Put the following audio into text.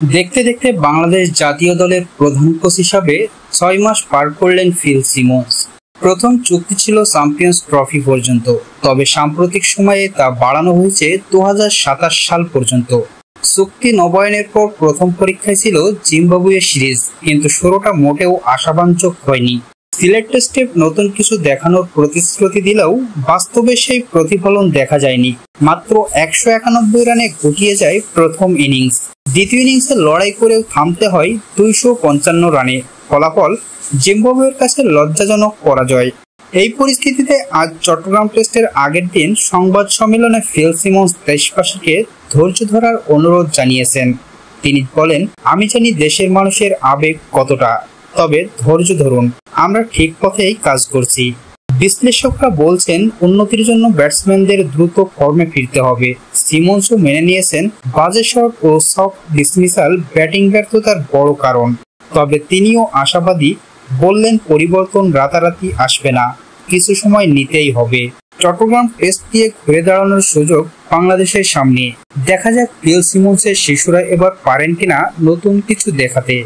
দেখতে দেখতে বাংলাদেশ জাতীয় দলের প্রধান কোচ হিসাবে ৬ মাস পার করলেন ফিল সিমন্স। প্রথম চুক্তি ছিল চ্যাম্পিয়ন্স ট্রফি পর্যন্ত, তবে সাম্প্রতিক সময়ে তা বাড়ানো হয়েছে ২০২৭ সাল পর্যন্ত। চুক্তি নবায়নের পর প্রথম পরীক্ষায় ছিল জিম্বাবুয়ে সিরিজ, কিন্তু শুরুটা মোটেও আশাবাঞ্জক হয়নি। সিলেট টেস্টে নতুন কিছু দেখানোর প্রতিশ্রুতি দিলেও বাস্তবে সেই প্রতিফলন দেখা যায়নি। মাত্র ১৯১ রানে গুটিয়ে যায় প্রথম ইনিংস। দ্বিতীয় ইনিংসে লড়াই করেও থামতে হয় ২৫৫ রানে। ফলাফল জিম্বাবুয়ের কাছে লজ্জাজনক পরাজয়। এই পরিস্থিতিতে আজ চট্টগ্রাম টেস্টের আগের দিন সংবাদ সম্মেলনে ফিল সিমন্স দেশবাসীকে ধৈর্য ধরার অনুরোধ জানিয়েছেন। তিনি বলেন, আমি জানি দেশের মানুষের আবেগ কতটা, তবে ধৈর্য ধরুন, আমরা ঠিক পথেই কাজ করছি। বিশ্লেষকরা বলছেন, উন্নতির জন্য ব্যাটসম্যানদের দ্রুত ফর্মে ফিরতে হবে। সিমন্সও মেনে নিয়েছেন বাজে শট ও সফট ডিসমিসাল ব্যাটিং ব্যর্থতার বড় কারণ। তবে তিনিও আশাবাদী, বললেন পরিবর্তন রাতারাতি আসবে না, কিছু সময় নিতেই হবে। চট্টগ্রাম টেস্ট দিয়ে ঘুরে দাঁড়ানোর সুযোগ বাংলাদেশের সামনে। দেখা যাক ফিল সিমন্সের শিশুরা এবার পারেন কিনা নতুন কিছু দেখাতে।